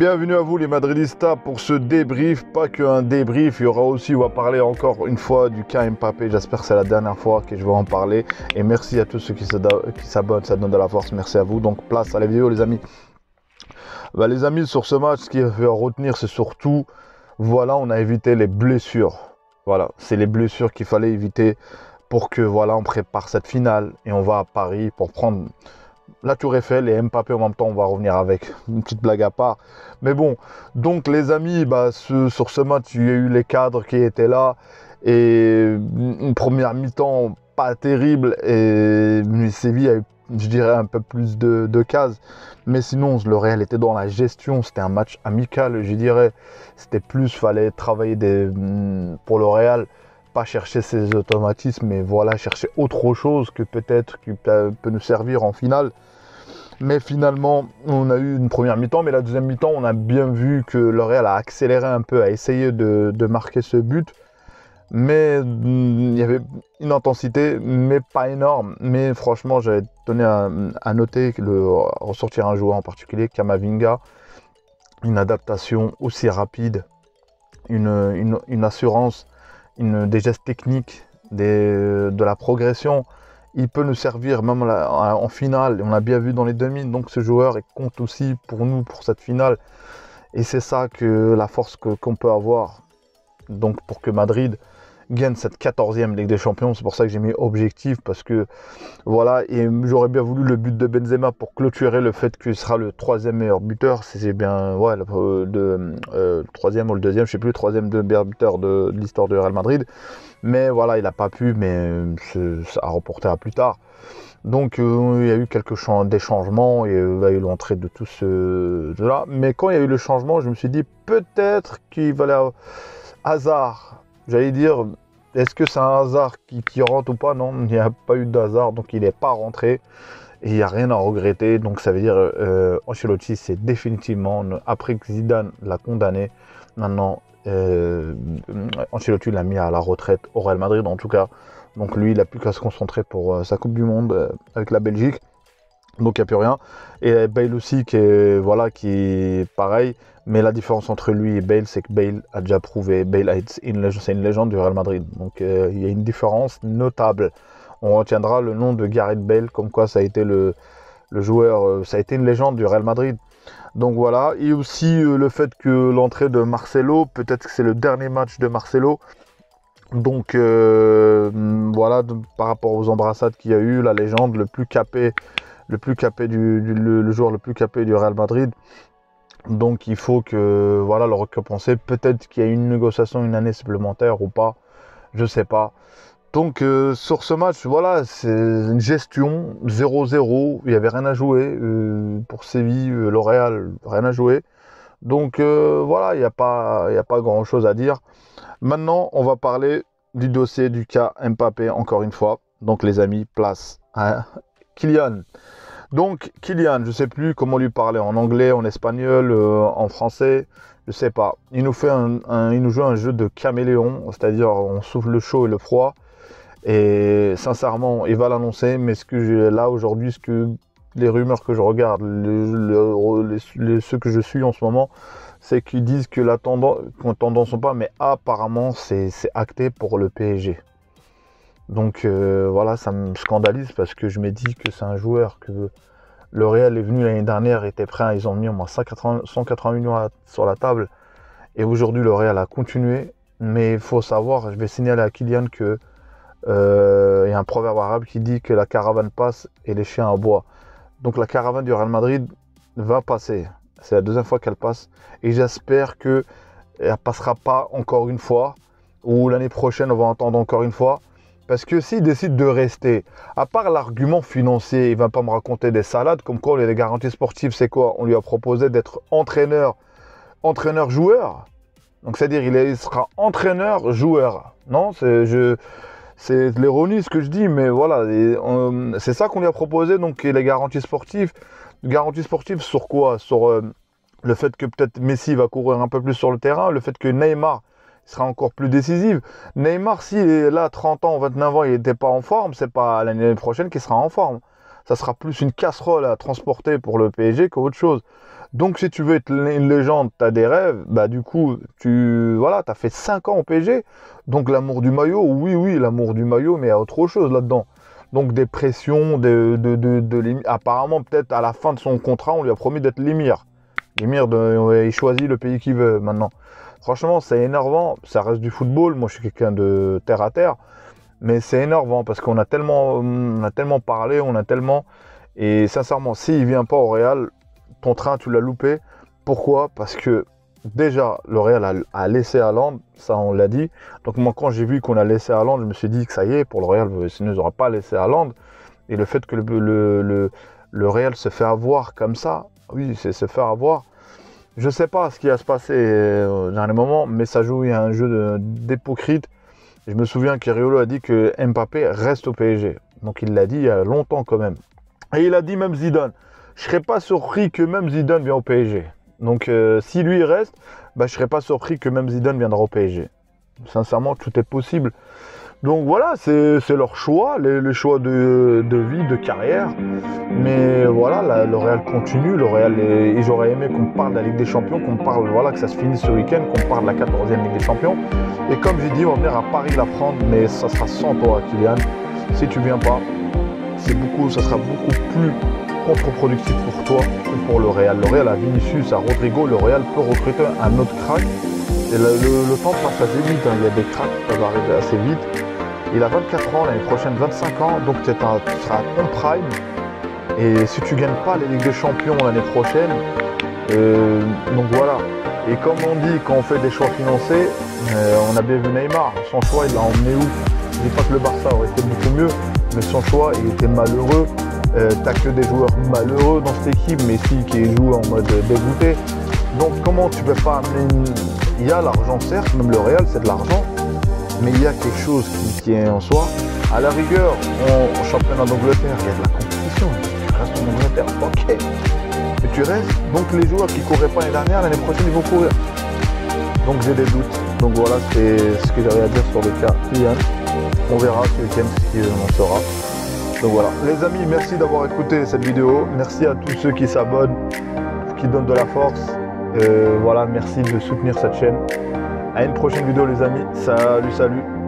Bienvenue à vous les Madridistas pour ce débrief, pas qu'un débrief, il y aura aussi, on va parler encore une fois du cas Mbappé, j'espère que c'est la dernière fois que je vais en parler et merci à tous ceux qui s'abonnent, ça donne de la force, merci à vous, donc place à la vidéo les amis. Les amis, sur ce match, ce qu'il faut retenir c'est surtout, voilà, on a évité les blessures, voilà, c'est les blessures qu'il fallait éviter pour que, voilà, on prépare cette finale et on va à Paris pour prendre la Tour Eiffel et Mbappé en même temps. On va revenir avec une petite blague à part. Mais bon, donc les amis, sur ce match, il y a eu les cadres qui étaient là. Et une première mi-temps pas terrible. Et Séville a eu, je dirais, un peu plus de cases. Mais sinon, le Real était dans la gestion. C'était un match amical, je dirais. C'était plus, fallait travailler pour le Real. Pas chercher ses automatismes, mais voilà, chercher autre chose que peut-être qui peut nous servir en finale. Mais finalement, on a eu une première mi-temps, mais la deuxième mi-temps, on a bien vu que le Real a accéléré un peu, a essayé de marquer ce but. Mais il y avait une intensité, mais pas énorme. Mais franchement, j'avais donné à noter ressortir un joueur en particulier, Camavinga, une adaptation aussi rapide, une assurance, des gestes techniques, de la progression. Il peut nous servir même en finale. On l'a bien vu dans les demi. Donc ce joueur compte aussi pour nous, pour cette finale. Et c'est ça que la force qu'on peut avoir. Donc pour que Madrid gagne cette 14e Ligue des Champions. C'est pour ça que j'ai mis objectif. Parce que voilà. Et j'aurais bien voulu le but de Benzema pour clôturer le fait qu'il sera le 3e meilleur buteur. C'est bien ouais, le 3e ou le 2e. Je ne sais plus, le 3e meilleur buteur de l'histoire du Real Madrid. Mais voilà, il n'a pas pu, mais ça a reporté à plus tard. Donc il y a eu des changements, et il y a eu l'entrée de tous ceux-là. Mais quand il y a eu le changement, je me suis dit peut-être qu'il valait hasard. J'allais dire, est-ce que c'est un hasard qui rentre ou pas? Non, il n'y a pas eu de hasard, donc il n'est pas rentré. Et il n'y a rien à regretter. Donc ça veut dire Ancelotti, c'est définitivement, après que Zidane l'a condamné, maintenant Ancelotti l'a mis à la retraite au Real Madrid en tout cas. Donc lui, il n'a plus qu'à se concentrer pour sa Coupe du Monde avec la Belgique. Donc il n'y a plus rien. Et Bale aussi qui est pareil. Mais la différence entre lui et Bale, c'est que Bale a déjà prouvé. C'est une légende du Real Madrid. Donc il y a une différence notable. On retiendra le nom de Gareth Bale, comme quoi ça a été le joueur, ça a été une légende du Real Madrid. Donc voilà, et aussi le fait que l'entrée de Marcelo, peut-être que c'est le dernier match de Marcelo. Donc voilà, par rapport aux embrassades qu'il y a eu, la légende, le joueur le plus capé du Real Madrid. Donc il faut que voilà le récompenser. Peut-être qu'il y a une négociation, une année supplémentaire ou pas, je sais pas. Donc sur ce match, voilà, c'est une gestion 0-0, il n'y avait rien à jouer pour Séville, le Real, rien à jouer. Donc voilà, il n'y a pas grand chose à dire. Maintenant, on va parler du dossier du cas Mbappé, encore une fois. Donc les amis, place à Kylian. Donc Kylian, je ne sais plus comment lui parler, en anglais, en espagnol, en français, je ne sais pas. Il nous joue un jeu de caméléon, c'est-à-dire on souffle le chaud et le froid. Et sincèrement, il va l'annoncer, mais ce que j'ai là aujourd'hui, les rumeurs que je regarde, ceux que je suis en ce moment, c'est qu'ils disent que la tendance ou pas, mais apparemment c'est acté pour le PSG. Donc voilà, ça me scandalise parce que je me dis que c'est un joueur que le Real est venu l'année dernière, était prêt, ils ont mis au moins 180 millions sur la table. Et aujourd'hui, le Real a continué, mais il faut savoir, je vais signaler à Kylian que il y a un proverbe arabe qui dit que la caravane passe et les chiens aboient. Donc la caravane du Real Madrid va passer. C'est la deuxième fois qu'elle passe. Et j'espère qu'elle ne passera pas encore une fois. Ou l'année prochaine, on va entendre encore une fois. Parce que s'il décide de rester, à part l'argument financier, il ne va pas me raconter des salades. Comme quoi, les garanties sportives, c'est quoi? On lui a proposé d'être entraîneur-joueur. Donc c'est-à-dire il sera entraîneur-joueur. Non, c'est de l'ironie ce que je dis, mais voilà, c'est ça qu'on lui a proposé, donc les garanties sportives. Garanties sportives sur quoi? Sur le fait que peut-être Messi va courir un peu plus sur le terrain, le fait que Neymar sera encore plus décisif. Neymar, s'il est là 30 ans, 29 ans, il n'était pas en forme, c'est pas l'année prochaine qu'il sera en forme. ça sera plus une casserole à transporter pour le PSG qu'autre chose. Donc si tu veux être une légende, tu as des rêves, bah du coup, tu as fait 5 ans au PSG. Donc l'amour du maillot, oui, l'amour du maillot, mais il y a autre chose là-dedans. Donc des pressions, apparemment peut-être à la fin de son contrat, on lui a promis d'être l'émir. L'émir, il choisit le pays qu'il veut maintenant. Franchement, c'est énervant, ça reste du football, moi je suis quelqu'un de terre à terre, mais c'est énervant parce qu'on a tellement parlé, et sincèrement, s'il vient pas au Real, ton train, tu l'as loupé. Pourquoi? Parce que déjà, le Real a laissé Haaland, ça on l'a dit. Donc moi, quand j'ai vu qu'on a laissé Haaland, je me suis dit que ça y est, pour le Real, il ne nous aura pas laissé Haaland. Et le fait que le Real se fait avoir comme ça, oui, c'est se faire avoir. Je ne sais pas ce qui va se passer au dernier moment, mais ça joue, il y a un jeu d'hypocrite. Je me souviens qu'Iriolo a dit que Mbappé reste au PSG. Donc il l'a dit il y a longtemps quand même. Et il a dit même Zidane. Je ne serais pas surpris que même Zidane vienne au PSG. Donc si lui il reste, bah, je ne serais pas surpris que même Zidane viendra au PSG. Sincèrement, tout est possible. Donc voilà, c'est leur choix, les choix de vie, de carrière. Mais voilà, le Real continue. Le Real, et j'aurais aimé qu'on parle de la Ligue des Champions, qu'on parle, voilà, que ça se finisse ce week-end, qu'on parle de la 14e Ligue des Champions. Et comme j'ai dit, on va venir à Paris la prendre, mais ça sera sans toi, Kylian. Si tu viens pas, ça sera beaucoup plus contre-productif pour toi que pour le Real. Le Real a Vinicius, à Rodrigo, le Real peut recruter un autre crack. Et le temps passe assez vite, hein. Il y a des cracks qui peuvent arriver assez vite. Il a 24 ans, l'année prochaine 25 ans, donc tu seras en prime. Et si tu ne gagnes pas les Ligues des Champions l'année prochaine, donc voilà. Et comme on dit, quand on fait des choix financiers, on a bien vu Neymar, son choix il l'a emmené où? Je ne dis pas que le Barça aurait été beaucoup mieux, mais son choix il était malheureux. T'as que des joueurs malheureux dans cette équipe, Messi qui joue en mode dégoûté. Donc comment tu peux pas amener Il y a l'argent certes, même le Real c'est de l'argent, mais il y a quelque chose qui est en soi. À la rigueur, en championnat d'Angleterre, il y a de la compétition. Tu restes en Angleterre, ok. Mais tu restes, donc les joueurs qui ne couraient pas l'année dernière, l'année prochaine ils vont courir. Donc j'ai des doutes. Donc voilà, c'est ce que j'avais à dire sur le cas Kylian. On verra ce week-end ce qu'il en sera. Donc voilà, les amis, merci d'avoir écouté cette vidéo. Merci à tous ceux qui s'abonnent, qui donnent de la force. Voilà, merci de soutenir cette chaîne. À une prochaine vidéo les amis. Salut.